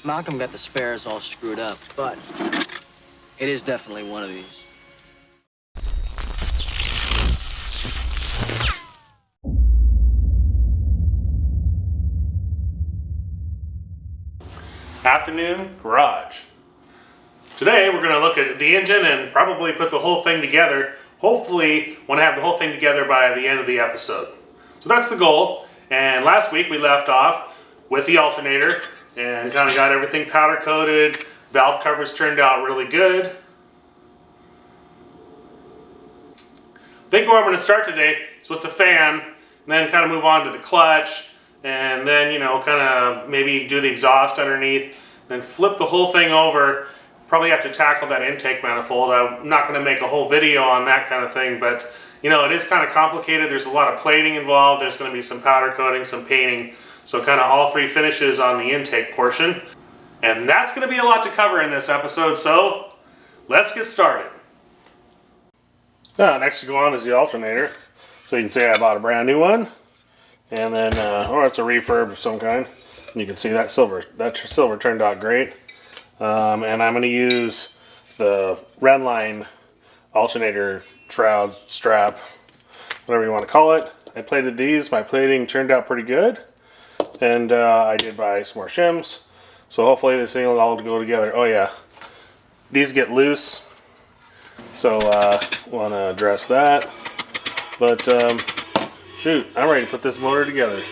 Malcolm got the spares all screwed up, but it is definitely one of these. Afternoon garage. Today we're going to look at the engine and probably put the whole thing together. Hopefully want to have the whole thing together by the end of the episode. So that's the goal. And last week we left off with the alternator and kind of got everything powder coated. Valve covers turned out really good. I think where I'm going to start today is with the fan, and then kind of move on to the clutch, and then, you know, kind of maybe do the exhaust underneath, then flip the whole thing over. Probably have to tackle that intake manifold. I'm not going to make a whole video on that kind of thing, but you know, it is kind of complicated. There's a lot of plating involved. There's going to be some powder coating, some painting, so kind of all three finishes on the intake portion. And that's going to be a lot to cover in this episode, so let's get started. Next to go on is the alternator. So you can see I bought a brand new one, and then, or it's a refurb of some kind. And you can see that silver turned out great. And I'm going to use the Redline alternator shroud strap, whatever you want to call it. I plated these. My plating turned out pretty good, and I did buy some more shims, so hopefully this thing will all go together. Oh yeah, these get loose, so want to address that. But shoot, I'm ready to put this motor together.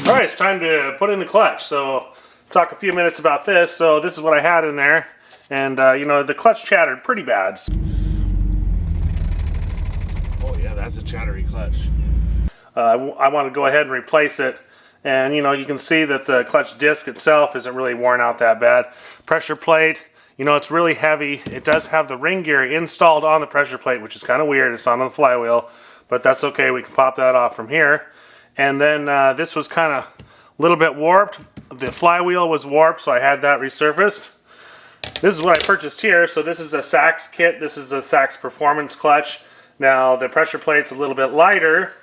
Alright, it's time to put in the clutch. So, talk a few minutes about this. So, this is what I had in there. And, you know, the clutch chattered pretty bad. Oh yeah, that's a chattery clutch. I want to go ahead and replace it. And, you know, you can see that the clutch disc itself isn't really worn out that bad. Pressure plate, you know, it's really heavy. It does have the ring gear installed on the pressure plate, which is kind of weird. It's not on the flywheel, but that's okay. We can pop that off from here. And then this was kind of a little bit warped. The flywheel was warped, so I had that resurfaced. This is what I purchased here. So this is a Sachs kit. This is a Sachs Performance clutch. Now the pressure plate's a little bit lighter.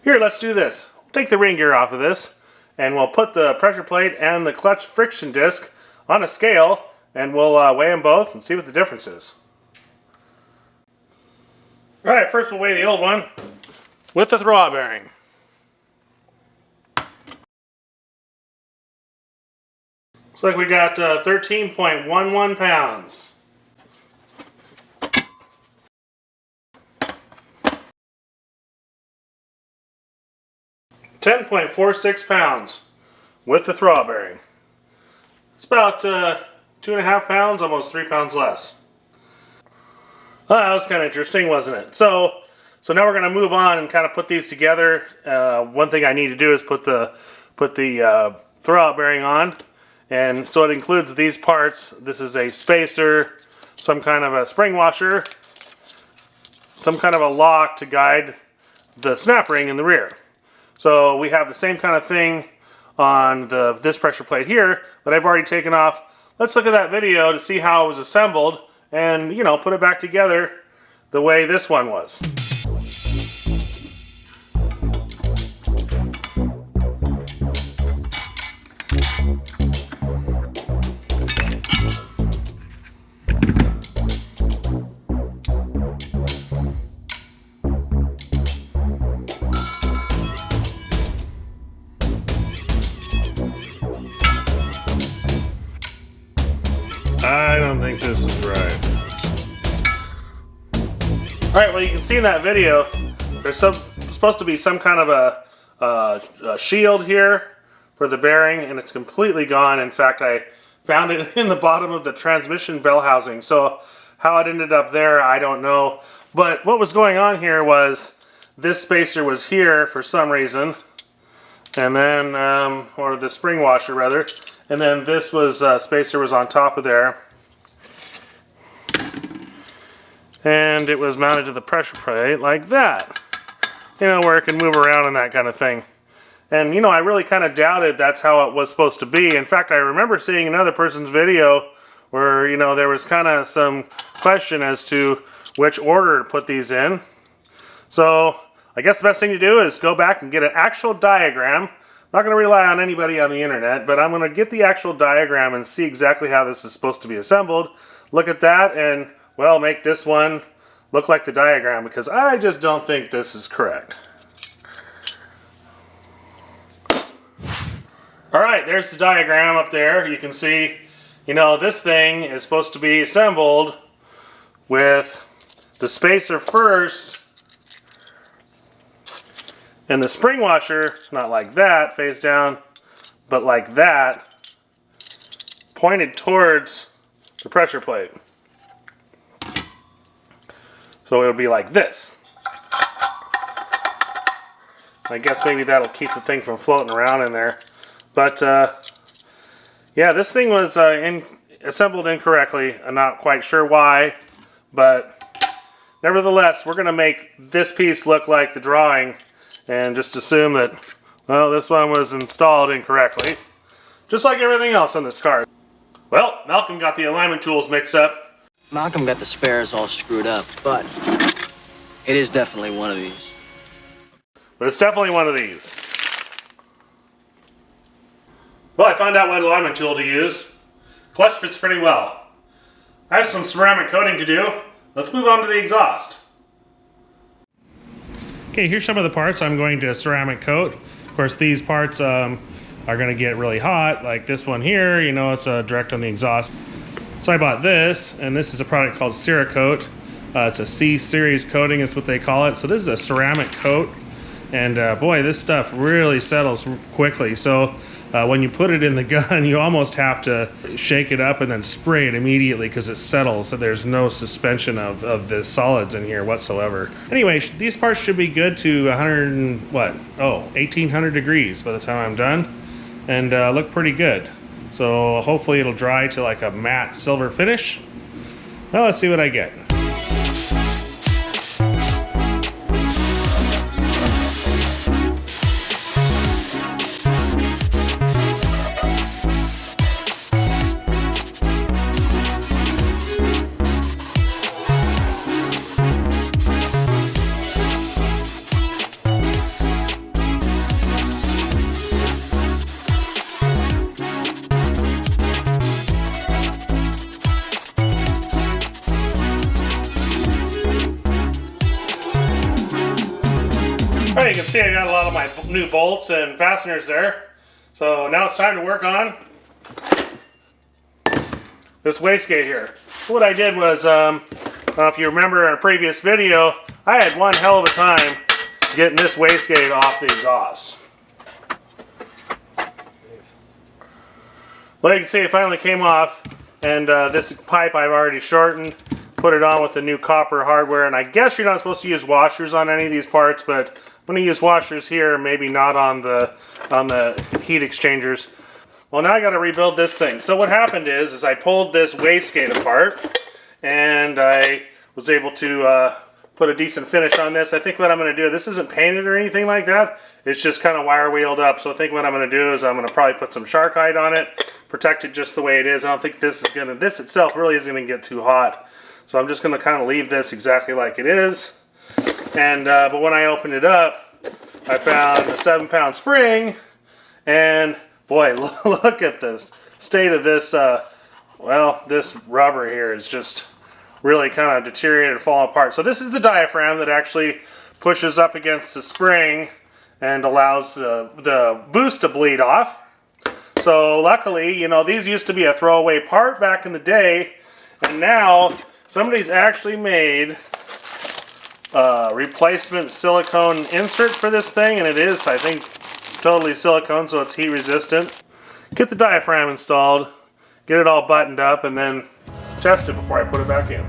Here, let's do this. Take the ring gear off of this, and we'll put the pressure plate and the clutch friction disc on a scale, and we'll weigh them both and see what the difference is. Alright, first we'll weigh the old one with the throwout bearing. Looks like we got 13.11 pounds. £10.46 with the throwout bearing. It's about 2.5 pounds, almost 3 pounds less. That was kind of interesting, wasn't it? So now we're going to move on and kind of put these together. One thing I need to do is put the throwout bearing on. And so it includes these parts. This is a spacer, some kind of a spring washer, some kind of a lock to guide the snap ring in the rear. So we have the same kind of thing on this pressure plate here that I've already taken off. Let's look at that video to see how it was assembled and, you know, put it back together the way this one was. think this is right. Alright, well you can see in that video, there's supposed to be some kind of a shield here for the bearing, and it's completely gone. In fact, I found it in the bottom of the transmission bell housing. So how it ended up there, I don't know. But what was going on here was this spacer was here for some reason, and then, or the spring washer rather, and then this was, spacer was on top of there. And it was mounted to the pressure plate like that. You know, where it can move around and that kind of thing. And, you know, I really kind of doubted that's how it was supposed to be. In fact, I remember seeing another person's video where, you know, there was kind of some question as to which order to put these in. So, I guess the best thing to do is go back and get an actual diagram. I'm not going to rely on anybody on the internet, but I'm going to get the actual diagram and see exactly how this is supposed to be assembled. Look at that and, well, make this one look like the diagram, because I just don't think this is correct. Alright, there's the diagram up there. You can see, you know, this thing is supposed to be assembled with the spacer first and the spring washer, not like that, face down, but like that, pointed towards the pressure plate. So it'll be like this. I guess maybe that'll keep the thing from floating around in there. But, yeah, this thing was assembled incorrectly. I'm not quite sure why, but nevertheless, we're going to make this piece look like the drawing and just assume that, well, this one was installed incorrectly, just like everything else on this car. Well, Malcolm got the alignment tools mixed up. Malcolm got the spares all screwed up, but it is definitely one of these. But it's definitely one of these. Well, I found out what alignment tool to use. Clutch fits pretty well. I have some ceramic coating to do. Let's move on to the exhaust. Okay, here's some of the parts I'm going to ceramic coat. Of course, these parts are going to get really hot, like this one here. You know, it's direct on the exhaust. So I bought this, and this is a product called Cerakote. It's a C-series coating, is what they call it. So this is a ceramic coat, and boy, this stuff really settles quickly. So when you put it in the gun, you almost have to shake it up and then spray it immediately because it settles, so there's no suspension of the solids in here whatsoever. Anyway, these parts should be good to 1800 degrees by the time I'm done, and look pretty good. So hopefully it'll dry to like a matte silver finish. Well, let's see what I get. Alright, you can see I got a lot of my new bolts and fasteners there. So now it's time to work on this wastegate here. What I did was, if you remember in a previous video, I had one hell of a time getting this wastegate off the exhaust. Well, you can see it finally came off, and this pipe I've already shortened, put it on with the new copper hardware, and I guess you're not supposed to use washers on any of these parts, but I'm going to use washers here, maybe not on the heat exchangers. Well, now I got to rebuild this thing. So what happened is I pulled this wastegate apart, and I was able to put a decent finish on this. I think what I'm going to do, this isn't painted or anything like that. It's just kind of wire wheeled up. So I think what I'm going to do is I'm going to probably put some shark hide on it, protect it just the way it is. I don't think this itself really isn't going to get too hot. So I'm just going to kind of leave this exactly like it is. And but when I opened it up, I found a 7-pound spring, and boy, look at this state of this. Well, this rubber here is just really kind of deteriorated and falling apart. So this is the diaphragm that actually pushes up against the spring and allows the boost to bleed off. So luckily, you know, these used to be a throwaway part back in the day, And now somebody's actually made replacement silicone insert for this thing, and it is, I think, totally silicone, so it's heat resistant. Get the diaphragm installed, get it all buttoned up, and then test it before I put it back in.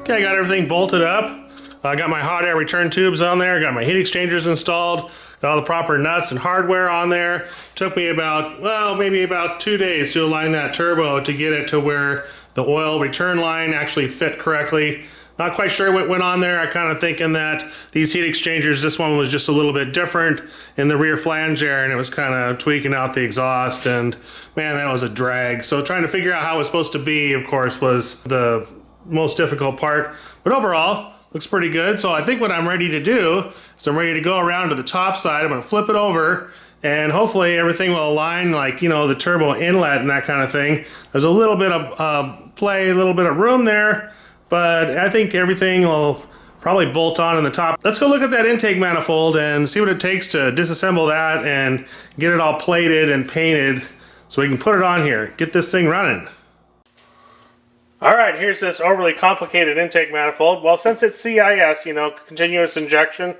Okay, I got everything bolted up. I got my hot air return tubes on there, got my heat exchangers installed, got all the proper nuts and hardware on there. Took me about, well, maybe about 2 days to align that turbo to get it to where the oil return line actually fit correctly. Not quite sure what went on there. I kind of thinking that these heat exchangers, this one was just a little bit different in the rear flange air, and it was kind of tweaking out the exhaust, and man, that was a drag. So trying to figure out how it was supposed to be, of course, was the most difficult part. But overall, looks pretty good. So I think what I'm ready to do is I'm ready to go around to the top side. I'm going to flip it over, and hopefully everything will align, like, you know, the turbo inlet and that kind of thing. There's a little bit of play, a little bit of room there, but I think everything will probably bolt on in the top. Let's go look at that intake manifold and see what it takes to disassemble that and get it all plated and painted so we can put it on here, get this thing running. All right, here's this overly complicated intake manifold. Well, since it's CIS, you know, continuous injection,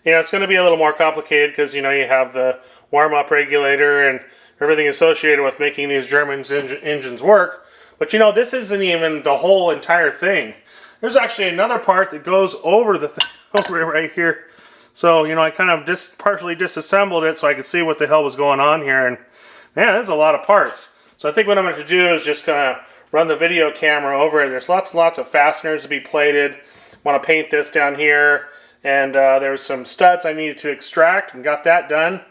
you know, it's going to be a little more complicated because, you know, you have the warm-up regulator and everything associated with making these German engines work. But, you know, this isn't even the whole entire thing. There's actually another part that goes over the thing over right here. So, you know, I kind of partially disassembled it so I could see what the hell was going on here. And, man, there's a lot of parts. So I think what I'm going to do is just kind of run the video camera over it. There's lots and lots of fasteners to be plated. I want to paint this down here. And there's some studs I needed to extract and got that done.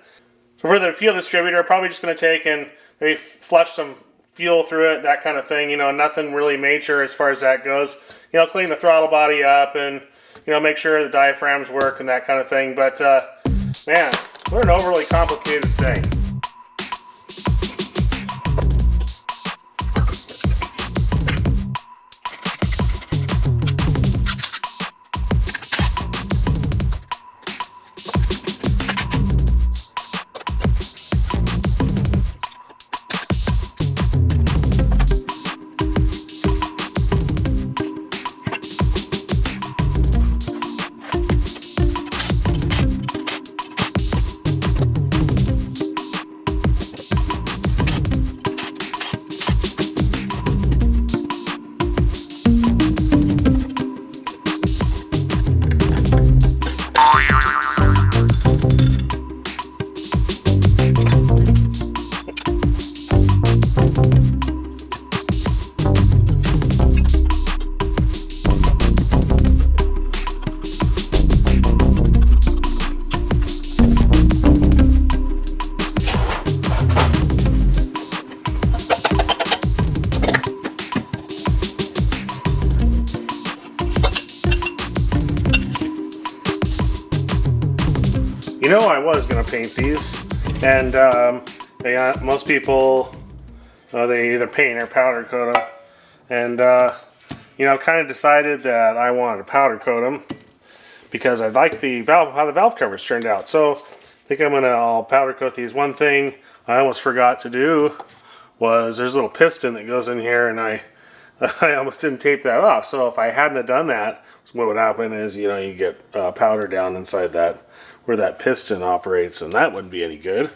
So for the fuel distributor, I'm probably just going to take and maybe flush some fuel through it, that kind of thing. You know, nothing really major as far as that goes. You know, clean the throttle body up and, you know, make sure the diaphragms work and that kind of thing. But, man, what an overly complicated thing. You know, I was gonna paint these, and most people, they either paint or powder coat them, and you know, I've kind of decided that I wanted to powder coat them because I like the valve, how the valve covers turned out. So I think I'll powder coat these. One thing I almost forgot to do was there's a little piston that goes in here, and I almost didn't tape that off. So if I hadn't have done that, what would happen is, you know, you get powder down inside that where that piston operates, and that wouldn't be any good.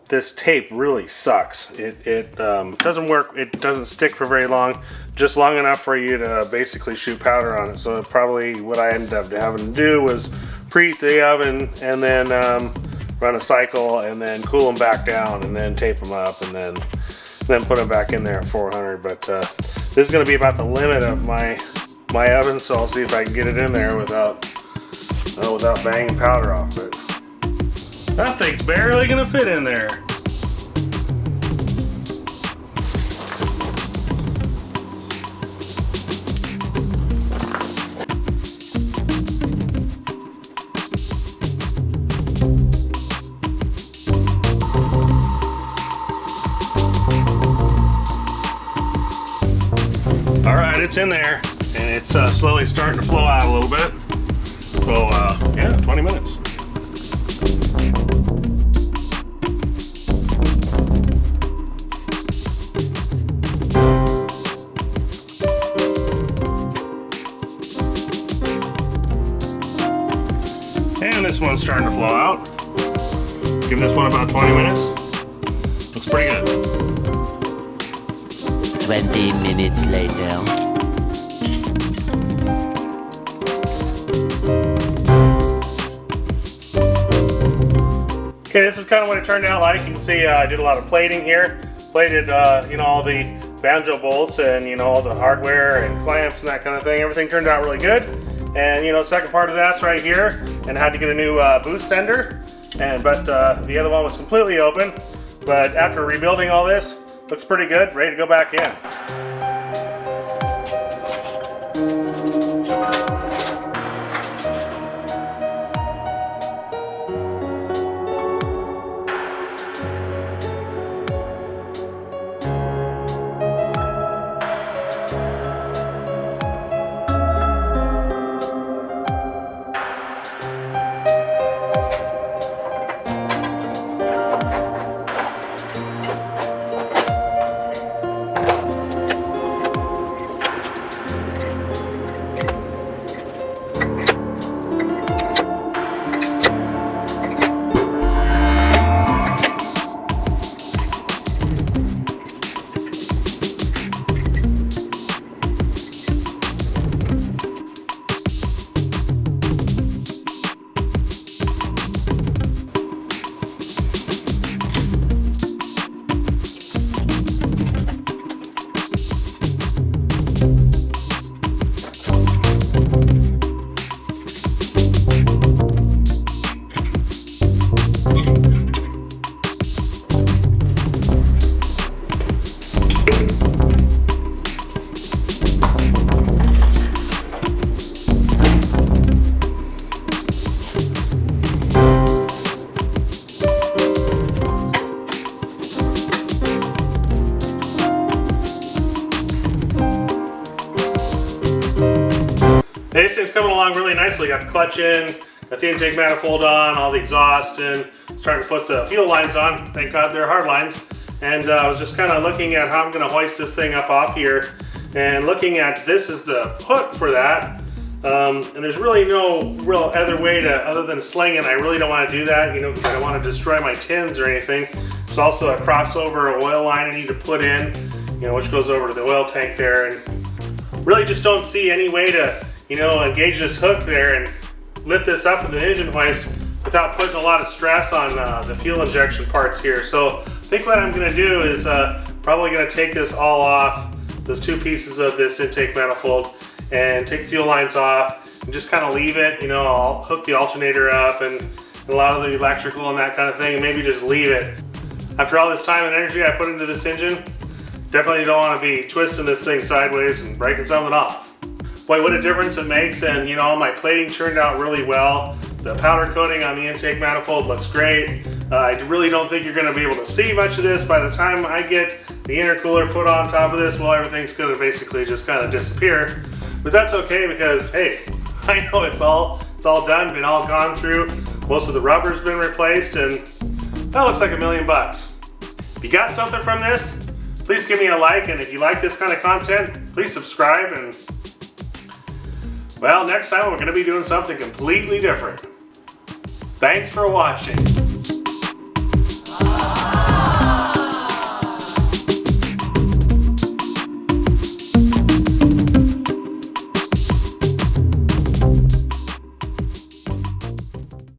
This tape really sucks. It doesn't work. It doesn't stick for very long, just long enough for you to basically shoot powder on it. So probably what I ended up having to do was preheat the oven and then run a cycle and then cool them back down and then tape them up and then put them back in there at 400. But this is going to be about the limit of my oven, so I'll see if I can get it in there without banging powder off it. That thing's barely gonna fit in there. All right, it's in there, and it's slowly starting to flow out a little bit. So yeah, 20 minutes. And this one's starting to flow out. Give this one about 20 minutes. Looks pretty good. 20 minutes later. Okay, this is kind of what it turned out like. You can see I did a lot of plating here. Plated, you know, all the banjo bolts and, you know, all the hardware and clamps and that kind of thing. Everything turned out really good. And, you know, the second part of that's right here. And I had to get a new boost sender. But the other one was completely open. But after rebuilding all this, looks pretty good. Ready to go back in. This thing's coming along really nicely. Got the clutch in, got the intake manifold on, all the exhaust in. Starting to put the fuel lines on. Thank God they're hard lines. And I was just kind of looking at how I'm going to hoist this thing up off here. And looking at this is the hook for that. And there's really no real other way to, other than slinging. I really don't want to do that, you know, because I don't want to destroy my tins or anything. There's also a crossover oil line I need to put in, you know, which goes over to the oil tank there. And really just don't see any way to, you know, engage this hook there and lift this up in the engine hoist without putting a lot of stress on the fuel injection parts here. So I think what I'm going to do is probably going to take this all off, those two pieces of this intake manifold, and take the fuel lines off and just kind of leave it. You know, I'll hook the alternator up and a lot of the electrical and that kind of thing, and maybe just leave it. After all this time and energy I put into this engine, definitely don't want to be twisting this thing sideways and breaking something off. Boy, what a difference it makes. And you know, my plating turned out really well. The powder coating on the intake manifold looks great. I really don't think you're going to be able to see much of this by the time I get the intercooler put on top of this. Well, everything's going to basically just kind of disappear. But that's okay because, hey, I know it's all done, been all gone through. Most of the rubber's been replaced, and that looks like $1 million. If you got something from this, please give me a like, and if you like this kind of content, please subscribe, and well, next time we're going to be doing something completely different. Thanks for watching.